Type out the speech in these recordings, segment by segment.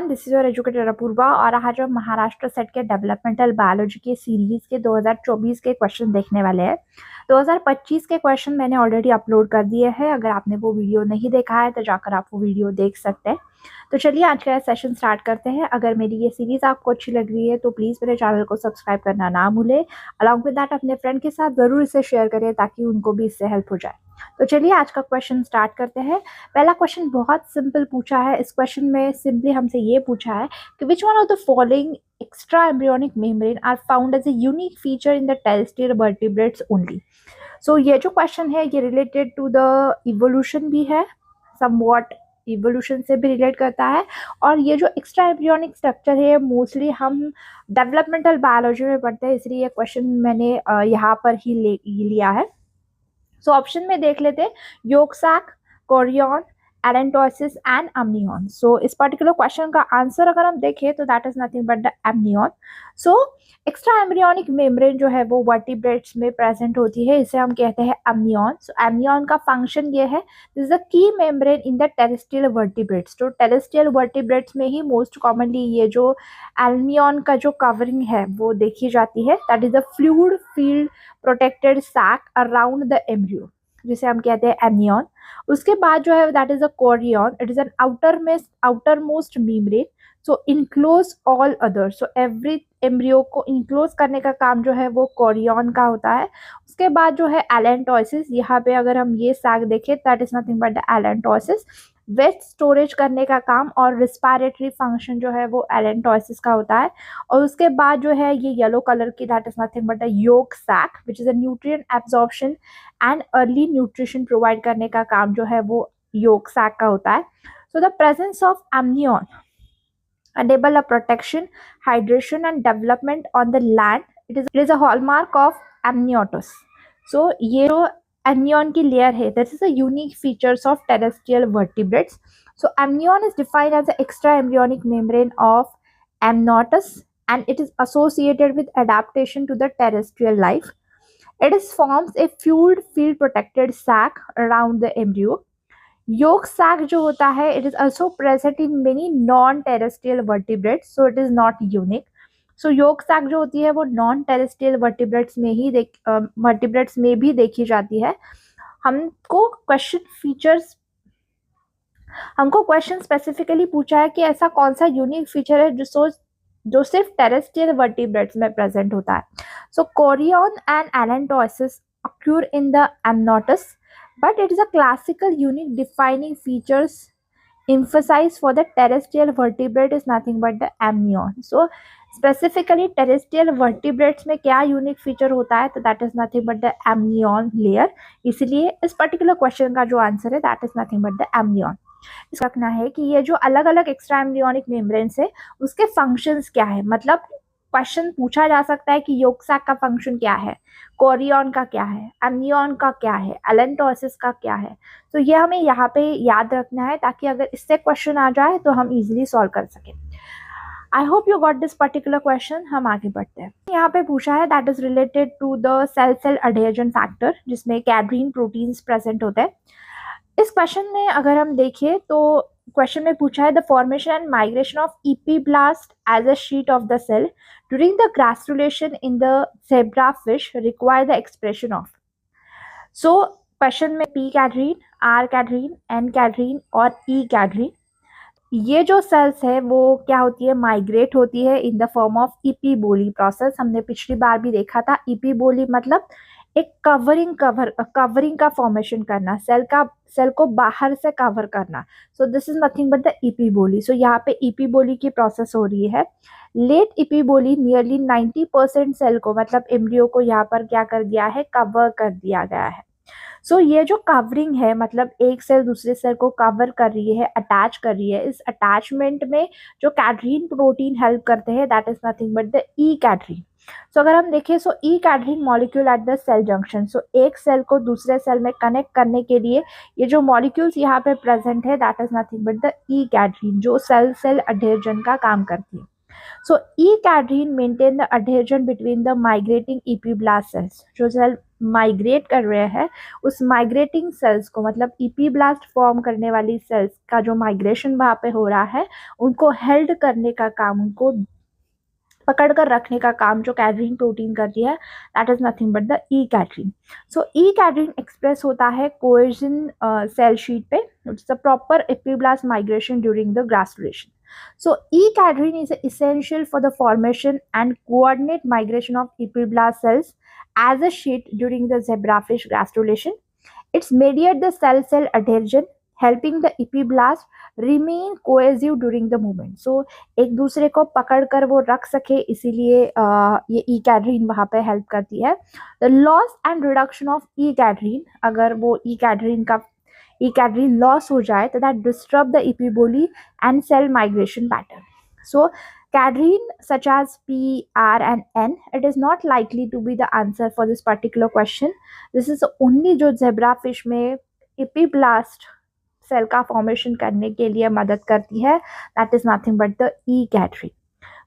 Everyone, this is your educator Apoorva और आज हम महाराष्ट्र सेट के डेवलपमेंटल बायोलॉजी के सीरीज के 2024 के क्वेश्चन देखने वाले हैं। 2025 के क्वेश्चन मैंने ऑलरेडी अपलोड कर दिए हैं। अगर आपने वो वीडियो नहीं देखा है तो जाकर आप वो वीडियो देख सकते हैं। तो चलिए आज का सेशन स्टार्ट करते हैं। अगर मेरी ये सीरीज आपको अच्छी लग रही है तो प्लीज़ मेरे चैनल को सब्सक्राइब करना ना भूलें। अलॉन्ग विद दैट अपने फ्रेंड के साथ ज़रूर इसे शेयर करें ताकि उनको भी इससे हेल्प हो जाए। तो चलिए आज का क्वेश्चन स्टार्ट करते हैं। पहला क्वेश्चन बहुत सिंपल पूछा है। इस क्वेश्चन में सिंपली हमसे ये पूछा है कि which one of the following extra embryonic membrane are found as a unique feature in the terrestrial vertebrates only. So ये जो क्वेश्चन है ये रिलेटेड टू द इवोल्यूशन भी है, समवॉट इवोल्यूशन से भी रिलेट करता है। और ये जो एक्स्ट्रा एम्ब्रियोनिक स्ट्रक्चर है मोस्टली हम डेवलपमेंटल बायोलॉजी में पढ़ते हैं, इसलिए ये क्वेश्चन मैंने यहाँ पर ही लिया है। सो ऑप्शन में देख लेते हैं, yolk sac, chorion, allantois and amnion। So इस पर्टिकुलर क्वेश्चन का आंसर अगर हम देखें तो that is nothing but the amnion। So extra embryonic membrane जो है वो वर्टिब्रेट्स में प्रेजेंट होती है, इसे हम कहते हैं amnion। सो amnion का फंक्शन ये है, this is the key membrane in the terrestrial vertebrates. तो टेरेस्ट्रियल वर्टिब्रेट्स में ही मोस्ट कॉमनली ये जो amnion का जो कवरिंग है वो देखी जाती है, that is the fluid field protected sac around the embryo, जिसे हम कहते हैं amnion। उसके बाद जो है that is a chorion, it is an outermost membrane, so enclose all other. So every embryo को इनक्लोज करने का काम जो है वो कोरियन का होता है। उसके बाद जो है एलेंटोसिस, यहाँ पे अगर हम ये सैक देखें that is nothing but the allantois, waste storage करने का काम और रिस्पायरेटरी फंक्शन जो है वो एलेंटोसिस का होता है। और उसके बाद जो है ये येलो कलर की that is nothing but the yolk sac which is a nutrient absorption and early nutrition provide करने का काम जो है वो योक सैक का होता है। So the presence of amnion enable a protection, hydration and development on the land. It is a hallmark of amniotus. So ये जो amnion की layer है, that is a unique features of terrestrial vertebrates. So amnion is defined as the extra embryonic membrane of amniotus and it is associated with adaptation to the terrestrial life. It is forms a fluid field protected sac around the embryo. Yolk sac जो होता है it is also present in many non-terrestrial vertebrates, so it is not unique. So yolk sac जो होती है वो non-terrestrial vertebrates में भी देखी जाती है। हमको क्वेश्चन स्पेसिफिकली पूछा है कि ऐसा कौन सा यूनिक फीचर है जो सिर्फ टेरेस्ट्रियल वर्टिब्रेट्स में प्रेजेंट होता है। So chorion and allantois occur in the amniotus, but it is a classical unique defining features emphasized for the terrestrial vertebrate is nothing but the amnion. So specifically terrestrial vertebrates में क्या unique feature होता है तो that is nothing but the amnion layer. इसलिए इस particular question का जो answer है that is nothing but the amnion। इसका रखना है कि ये जो अलग अलग एक्स्ट्रा एम्ब्रियोनिक मेम्ब्रेन्स है उसके फंक्शंस क्या है, मतलब क्वेश्चन पूछा जा सकता है कि योक सैक का फंक्शन क्या है, कोरियन का क्या है, amnion का क्या है, एलेंटोसिस का क्या है। तो ये हमें यहाँ पे याद रखना है ताकि अगर इससे क्वेश्चन आ जाए तो हम इजीली सॉल्व कर सकें। I hope you got this particular question. हम आगे बढ़ते हैं। यहाँ पे पूछा है that is related to the cell adhesion factor, जिसमें कैडरीन प्रोटीन्स प्रेजेंट होते हैं। इस क्वेश्चन में अगर हम देखें तो क्वेश्चन में पूछा है the formation and migration of epiblast as a sheet of the cell during the gastrulation in the zebra fish require the expression of. So question में P cadherin, R cadherin, N cadherin और E कैडरीन, ये जो cells है वो क्या होती है, migrate होती है in the form of epiboly process. हमने पिछली बार भी देखा था इपीबोली मतलब एक कवरिंग का फॉर्मेशन करना, सेल को बाहर से कवर करना। So this is nothing but the epiboly. So यहाँ पे इपीबोली की प्रोसेस हो रही है। लेट इपीबोली नियरली 90% सेल को मतलब एम्ब्रियो को यहाँ पर क्या कर दिया है, कवर कर दिया गया है। सो ये जो कवरिंग है मतलब एक सेल दूसरे सेल को कवर कर रही है, अटैच कर रही है, इस अटैचमेंट में जो कैडरीन प्रोटीन हेल्प करते हैं that is nothing but the E cadherin. So अगर हम देखें so E cadherin molecule at the cell junction, so एक सेल को दूसरे सेल में कनेक्ट करने के लिए ये जो मॉलिक्यूल्स यहाँ पे प्रेजेंट है that is nothing but the E cadherin जो सेल अडेजन का काम करती है। So E cadherin maintain the adhesion between the migrating epiblast cells, जो सेल माइग्रेट कर रहे हैं उस माइग्रेटिंग सेल्स को, मतलब इपीब्लास्ट फॉर्म करने वाली सेल्स का जो माइग्रेशन वहाँ पे हो रहा है उनको हेल्ड करने का काम, उनको पकड़ कर रखने का काम जो कैडरीन प्रोटीन करती है, that is nothing but the E cadherin. So E cadherin express होता है कोएजिन सेल शीट पे. It's a proper epiblast migration during the gastrulation. So E-cadherin is essential for the formation and coordinate migration of epiblast cells as a sheet during the zebrafish gastrulation. It's mediate the cell-cell adhesion, helping the epiblast remain cohesive during the movement. So एक दूसरे को पकड़ कर वो रख सके, इसीलिए ये ई कैडरीन वहाँ पे हेल्प करती है. The loss and reduction of E cadherin, अगर वो ई कैडरीन लॉस हो जाए तो that disturb the epiboly and cell migration pattern. So cadherin such as P, R and N, it is not likely to be the answer for this particular question. This is only जो zebrafish में epiblast cell का formation करने के लिए मदद करती है, that is nothing but the E cadherin.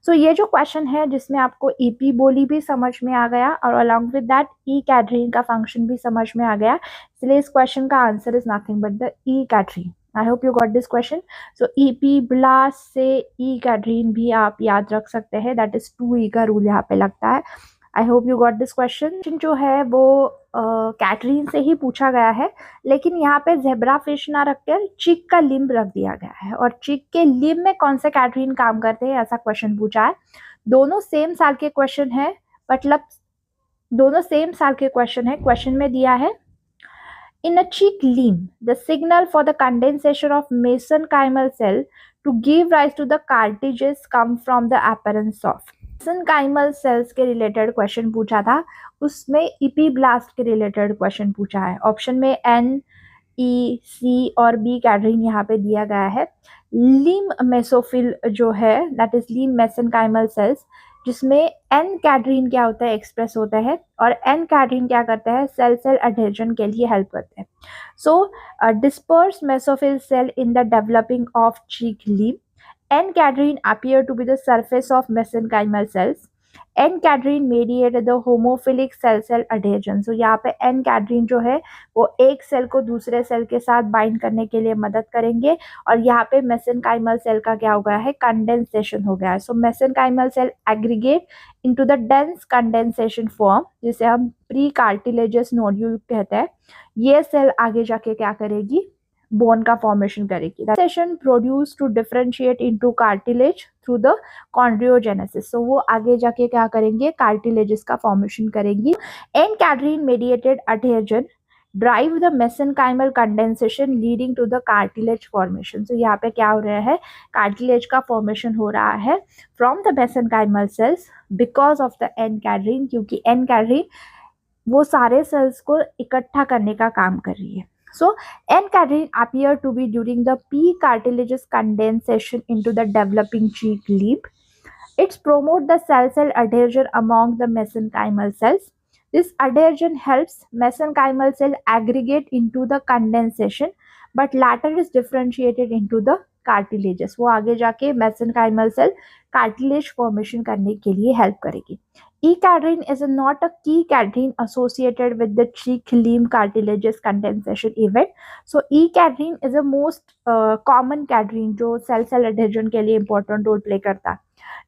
So ये जो क्वेश्चन है जिसमें आपको इपीबोली भी समझ में आ गया और अलॉन्ग विद दैट ई कैडरीन का फंक्शन भी समझ में आ गया, इसलिए इस क्वेश्चन का answer is nothing but the E cadherin. I hope you got this question. So epiblast से ई कैडरीन भी आप याद रख सकते हैं, दैट इज 2E का रूल यहाँ पे लगता है. I hope you got this question. जो है वो कैटरीन से ही पूछा गया है, लेकिन यहाँ पे जेब्रा फिश ना रखकर चिक का लिम्ब रख दिया गया है, और चिक के लिम्ब में कौन से कैटरीन काम करते हैं ऐसा क्वेश्चन पूछा है. दोनों सेम साल के क्वेश्चन है, मतलब दोनों सेम साल के क्वेश्चन है. क्वेश्चन में दिया है in a cheek limb the signal for the condensation of mesenchymal cell to give rise to the cartilages come from the appearance of. Mesenchymal cells के रिलेटेड क्वेश्चन पूछा था, उसमें इपीब्लास्ट के रिलेटेड क्वेश्चन पूछा है. ऑप्शन में N, E, C और B कैडरीन यहाँ पे दिया गया है. लिम्ब मेसोफिल जो है that is limb mesenchymal cells, जिसमें एन कैडरीन क्या होता है एक्सप्रेस होता है, और एन कैडरीन क्या करता है सेल सेल अडहेजन के लिए हेल्प करते हैं. So disperse mesophyll cell in the developing of chick limb. N cadherin appear to be the surface of mesenchymal cells. N cadherin mediate the homophilic cell-cell adhesion. So यहाँ पे N cadherin जो है वो एक cell को दूसरे cell के साथ बाइंड करने के लिए मदद करेंगे, और यहाँ पे mesenchymal सेल का क्या हो गया है कंडेंसेशन हो गया है. So mesenchymal cell aggregate into the dense condensation form, जिसे हम प्री कार्टिलेजस नोड्यूल कहते हैं. ये सेल आगे जाके क्या करेगी बोन का फॉर्मेशन करेगी. Session produce to differentiate into cartilage through the chondrogenesis. So वो आगे जाके क्या करेंगे कार्टिलेजेस का फॉर्मेशन करेंगी. N cadherin mediated adhesion drive the mesenchymal condensation leading to the cartilage formation. So यहाँ पे क्या हो रहा है कार्टिलेज का फॉर्मेशन हो रहा है from the mesenchymal cells because of the N cadherin, क्योंकि एन कैडरीन वो सारे सेल्स को इकट्ठा करने का काम कर रही है. So, N cadherin appear to be during the P cartilageous condensation into the developing cheek limb. It promotes the cell-cell adhesion among the mesenchymal cells. This adhesion helps mesenchymal cell aggregate into the condensation, but latter is differentiated into the cartilages. वो आगे जाके mesenchymal cell cartilage formation करने के लिए help करेगी. E-cadherin is not a key cadherin associated with the cheek limb cartilages condensation event. So E-cadherin is the most common cadherin जो cell cell adhesion के लिए important role play करता है.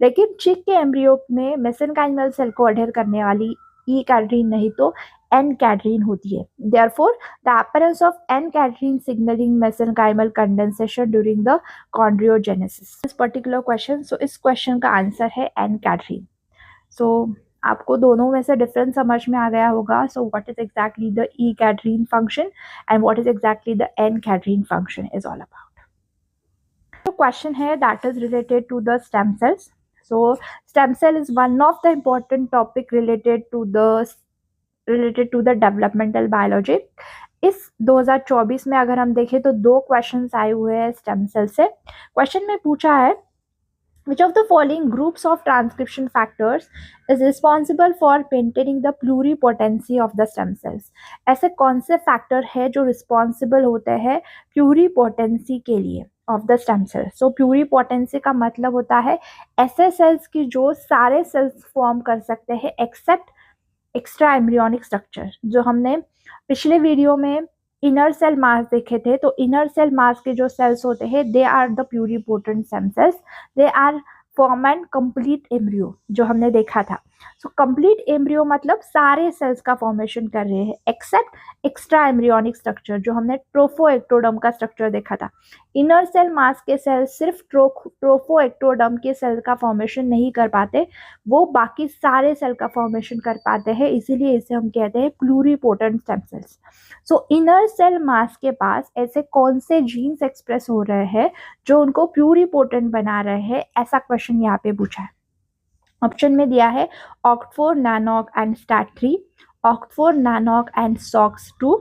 लेकिन चिक के एम्ब्रियो में मेसेनकाइमल सेल को अडेयर करने वाली ई कैडरीन नहीं तो एन कैडरीन होती है. Therefore the appearance of N cadherin signaling mesenchymal condensation during the chondrogenesis. इस पर्टिकुलर क्वेश्चन, सो इस क्वेश्चन का आंसर है एन कैडरीन. सो आपको दोनों में से डिफरेंस समझ में आ गया होगा. So what is exactly the E cadherin function and what is exactly the N cadherin function is all about. Question है that is related to the stem cells. So stem cell is one of the important topic related to the developmental biology. इस 2024 में अगर हम देखें तो 2 questions आए हुए हैं स्टेम सेल से. क्वेश्चन में पूछा है which of the following groups of transcription factors is responsible for maintaining the pluripotency of the stem cells. ऐसे कौन से फैक्टर है जो रिस्पॉन्सिबल होते हैं प्लूरिपोटेंसी के लिए. Of the stem cell. So pluripotency का मतलब होता है ऐसे सेल्स की जो सारे सेल्स फॉर्म कर सकते हैं एक्सेप्ट एक्स्ट्रा एम्ब्रियोनिक स्ट्रक्चर। जो हमने पिछले वीडियो में इनर सेल मास देखे थे, तो इनर सेल मास के जो सेल्स होते हैं they are the pluripotent stem cells, they are form and complete embryo जो हमने देखा था। सो कंप्लीट एम्ब्रियो मतलब सारे सेल्स का फॉर्मेशन कर रहे हैं एक्सेप्ट एक्स्ट्रा एम्ब्रियोनिक स्ट्रक्चर जो हमने ट्रोफोएक्टोडर्म का स्ट्रक्चर देखा था। इनर सेल मास के सेल्स सिर्फ ट्रोफोएक्टोडर्म के सेल का फॉर्मेशन नहीं कर पाते, वो बाकी सारे सेल का फॉर्मेशन कर पाते हैं, इसीलिए इसे हम कहते हैं pluripotent stem cells. So inner cell mass के पास ऐसे कौन से जीन्स एक्सप्रेस हो रहे हैं जो उनको प्लूरिपोटेंट बना रहे हैं, ऐसा क्वेश्चन यहाँ पे पूछा है। ऑप्शन में दिया है OCT4, NANOG and STAT3, OCT4, NANOG and SOX2,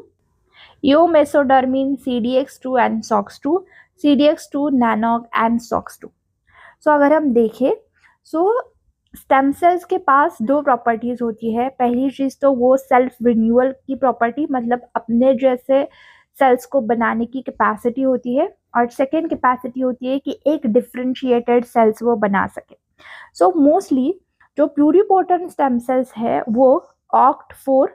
ईओमेसोडर्मिन, CDX2 and SOX2, CDX2, NANOG and SOX2। सो अगर हम देखें स्टेम सेल्स के पास दो प्रॉपर्टीज होती है। पहली चीज तो वो सेल्फ रिन्यूअल की प्रॉपर्टी, मतलब अपने जैसे सेल्स को बनाने की कैपेसिटी होती है, और सेकेंड कैपेसिटी होती है कि एक डिफरेंशिएटेड सेल्स वो बना सके। सो मोस्टली जो प्लूरिपोटेंट स्टेम सेल्स है वो OCT4,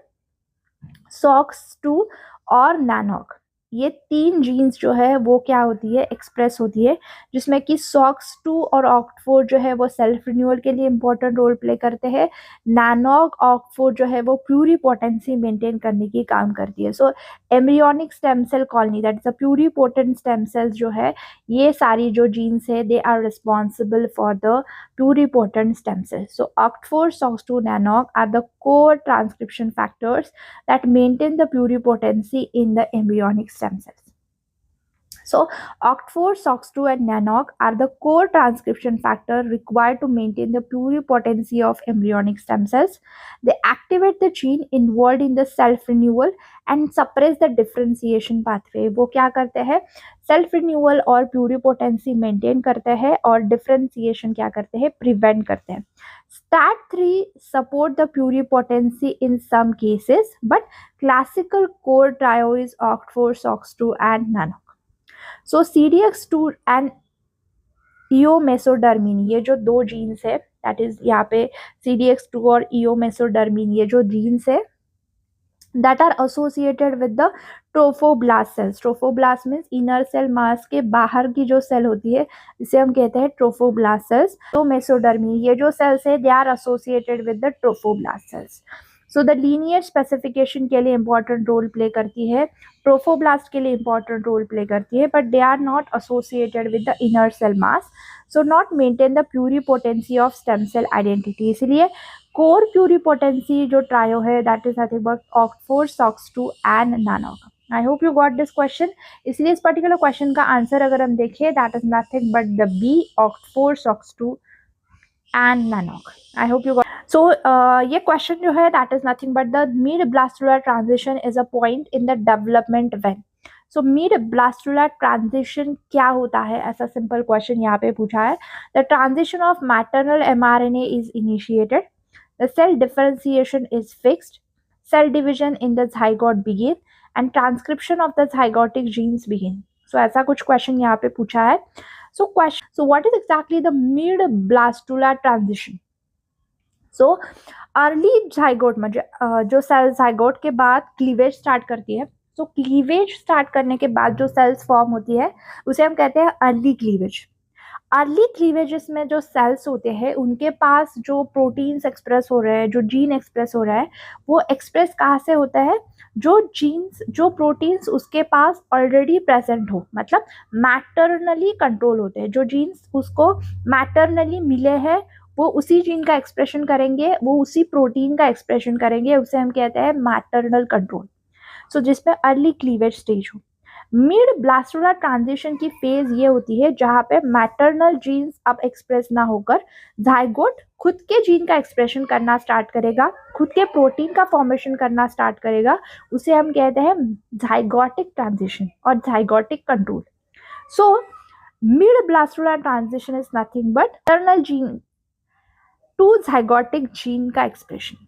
SOX2 और NANOG, ये तीन जीन्स जो है वो क्या होती है एक्सप्रेस होती है, जिसमें कि SOX2 और OCT4 जो है वो सेल्फ रिन्यूअल के लिए इंपॉर्टेंट रोल प्ले करते हैं। NANOG OCT4 जो है वो प्लूरिपोटेंसी मेंटेन करने की काम करती है। So embryonic stem cell colony that is a pluripotent stem cells जो है, ये सारी जो जीन्स है they are responsible for the pluripotent stem cells. So OCT4, SOX2, NANOG are the core transcription factors that maintain the pluripotency in the embryonic stem cells. So OCT4, SOX2 and NANOG are the core transcription factor required to maintain the pluripotency of embryonic stem cells. They activate the gene involved in the self renewal and suppress the differentiation pathway. वो क्या करते हैं, self renewal और प्लूरिपोटेंसी maintain करते हैं और differentiation क्या करते हैं, प्रिवेंट करते हैं। STAT3 support the pluripotency in some cases, but classical core trio is OCT4, SOX2 and NANOG. So CDX2 and eomesodermin, ये जो दो जीन्स है दैट इज यहाँ पे CDX2 और ईओमेसोडर्मिन, ये जो जीन्स है that are associated with the trophoblast cells. Trophoblast means inner cell mass के बाहर की जो सेल होती है इसे हम कहते हैं ट्रोफोब्लास्ट सेल्स। तो मेसोडर्मी, ये जो सेल्स है they are associated with the trophoblast cells. So the linear specification के लिए इंपॉर्टेंट रोल प्ले करती है, ट्रोफोब्लास्ट के लिए इंपॉर्टेंट रोल प्ले करती है, but they are not associated with the inner cell mass, so not maintain the pluripotency of stem cell identity. इसलिए core pluripotency जो ट्रायो है that is nothing but OCT4, SOX2 and NANOG। I hope you got this question. इसलिए इस particular question का answer अगर हम देखें that is nothing but the B, OCT4, SOX2 and NANOG। I hope you got. So ये question जो है that is nothing but the mid blastula transition is a point in the development when. So mid blastula transition क्या होता है, ऐसा simple question यहाँ पे पूछा है। The transition of maternal mRNA is initiated, the cell differentiation is fixed, cell division in the zygote begin and transcription of the zygotic genes begin. So ऐसा कुछ क्वेश्चन यहाँ पे पूछा है। So what is exactly the mid blastular transition? So early zygote में जो cell zygote के बाद क्लीवेज स्टार्ट करती है, तो क्लीवेज स्टार्ट करने के बाद जो सेल्स फॉर्म होती है उसे हम कहते हैं अर्ली क्लीवेज। अर्ली क्लीवेजेस में जो सेल्स होते हैं उनके पास जो प्रोटीन्स एक्सप्रेस हो रहे हैं, जो जीन एक्सप्रेस हो रहा है, वो एक्सप्रेस कहाँ से होता है, जो जीन्स जो प्रोटीन्स उसके पास ऑलरेडी प्रेजेंट हो, मतलब मैटरनली कंट्रोल होते हैं। जो जीन्स उसको मैटरनली मिले हैं वो उसी जीन का एक्सप्रेशन करेंगे, वो उसी प्रोटीन का एक्सप्रेशन करेंगे, उसे हम कहते हैं मैटरनल कंट्रोल। सो जिसमें अर्ली क्लीवेज स्टेज हो। मिड ब्लास्टुलर ट्रांजिशन की फेज ये होती है जहां पे मैटरनल जीन्स अब एक्सप्रेस ना होकर जाइगोट खुद के जीन का एक्सप्रेशन करना स्टार्ट करेगा, खुद के प्रोटीन का फॉर्मेशन करना स्टार्ट करेगा, उसे हम कहते हैं जाइगोटिक ट्रांजिशन और zygotic control. So mid blastula transition is nothing but maternal gene to zygotic gene का expression.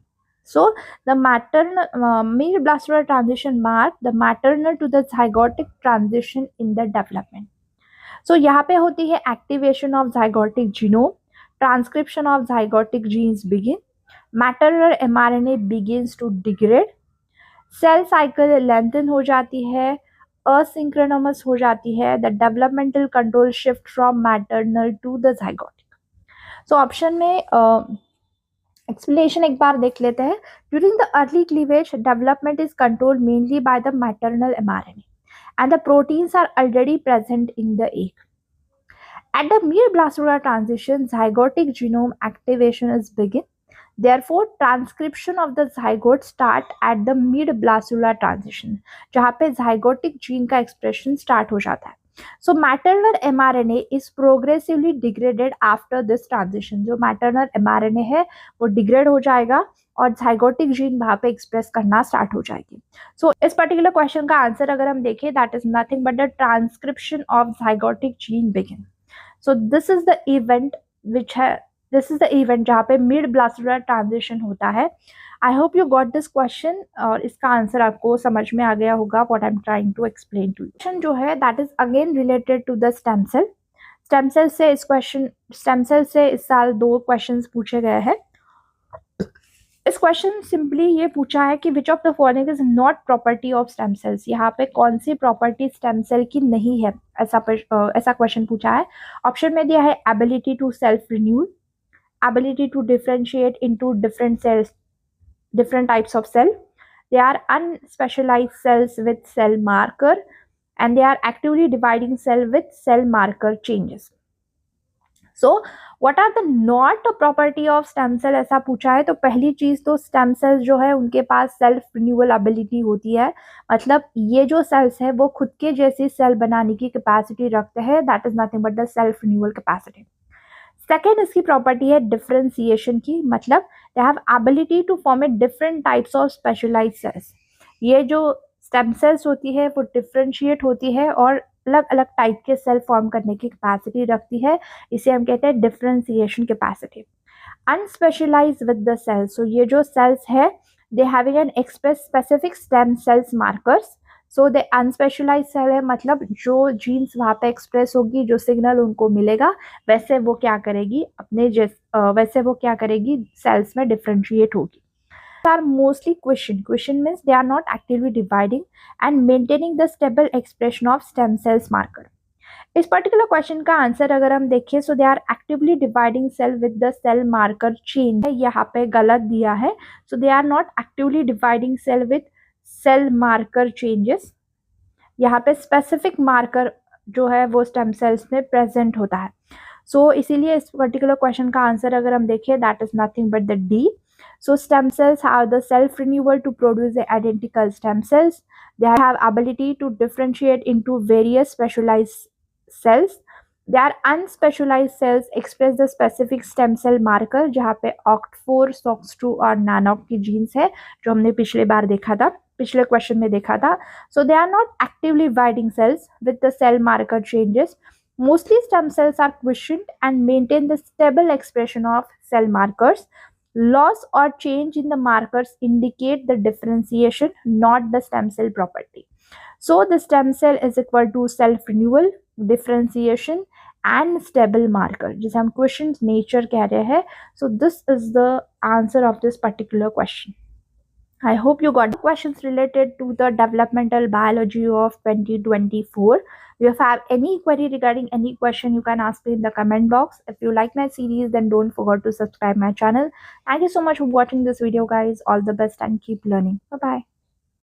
So the maternal mid blastular transition mark the maternal to the zygotic transition in the development. So यहाँ पे होती है activation of zygotic genome, transcription of zygotic genes begin, maternal mRNA begins to degrade, cell cycle lengthen हो जाती है, asynchronous हो जाती है, the developmental control shift from maternal to the zygotic। So option में एक्सप्लेनेशन एक बार देख लेते हैं। During the early cleavage development is controlled mainly by the maternal mRNA and the proteins are already present in the egg. At the mid-blastoid transition, zygotic genome activation is begin. Therefore, transcription of the zygote start at the mid-blastoid transition, जहाँ पे zygotic gene का expression start हो जाता है। So, maternal mRNA is progressively degraded after this transition. जो maternal mRNA है वो degrade हो जाएगा और zygotic जीन वहाँ पे एक्सप्रेस करना स्टार्ट हो जाएगी। सो इस पर्टिकुलर क्वेश्चन का आंसर अगर हम देखें, that is nothing but the transcription of zygotic gene begin. So this is the event जहाँ पे मिड ब्लास्टोइड ट्रांजिशन होता है। I hope you got this question और इसका आंसर आपको समझ में आ गया होगा what I am trying to explain to you. Question जो है that is again related to the stem cell. Stem cell से इस साल 2 क्वेश्चंस पूछे गए हैं। इस क्वेश्चन सिंपली ये पूछा है कि which of the following is not property of stem sales. यहाँ पे कौन सी प्रॉपर्टी स्टेम सेल की नहीं है, ऐसा क्वेश्चन पूछा है। ऑप्शन में दिया है ability to self renewal, ability to differentiate into different cells, different types of cell. They are unspecialized cells with cell marker and they are actively dividing cell with cell marker changes. So what are the not property of stem cell ऐसा पूछा है। तो पहली चीज तो stem cells जो है उनके पास सेल्फ रिन्यूअल एबिलिटी होती है, मतलब ये जो सेल्स है वो खुद के जैसी सेल बनाने की कैपेसिटी रखते हैं, that is nothing but the self renewal capacity. Second इसकी प्रॉपर्टी है डिफरेंशिएशन की, मतलब they have ability to form a different types of specialised cells. ये जो स्टेम सेल्स होती है वो डिफरेंशिएट होती है और अलग अलग टाइप के सेल फॉर्म करने की कैपेसिटी रखती है, इसे हम कहते हैं differentiation capacity. Unspecialized with the cells, so ये जो सेल्स है they having an express specific stem cells markers. So the unspecialized cell है, मतलब जो जीन्स वहाँ पे एक्सप्रेस होगी, जो सिग्नल उनको मिलेगा वैसे वो क्या करेगी सेल्स में डिफरेंशिएट होगी। Are mostly question means they are not actively dividing and maintaining the stable expression of stem cells marker. इस पर्टिकुलर क्वेश्चन का आंसर अगर हम देखें, so they are actively dividing cell with the cell marker change है, यहाँ पे गलत दिया है। So they are not actively dividing cell with cell marker changes. यहाँ पे स्पेसिफिक मार्कर जो है वो स्टेम सेल्स में प्रेजेंट होता है। सो इसीलिए इस पर्टिकुलर क्वेश्चन का आंसर अगर हम देखें, that is nothing but the D. So stem cells have the self renewal to produce the identical stem cells. They have ability to differentiate into various specialised cells. They are unspecialized cells express the specific stem cell marker, जहाँ पे OCT4, SOX2 और NANOC की jeans है जो हमने पिछले question में देखा था। So they are not actively dividing cells with the cell marker changes. Mostly stem cells are quiescent and maintain the stable expression of cell markers. Loss or change in the markers indicate the differentiation, not the stem cell property. So the stem cell is equal to self renewal, differentiation and stable marker, जिसे हम question nature कह रहे हैं। So this is the answer of this particular question. I hope you got questions related to the developmental biology of 2024. If you have any query regarding any question, you can ask me in the comment box. If you like my series, then don't forget to subscribe my channel. Thank you so much for watching this video, guys. All the best and keep learning. Bye bye.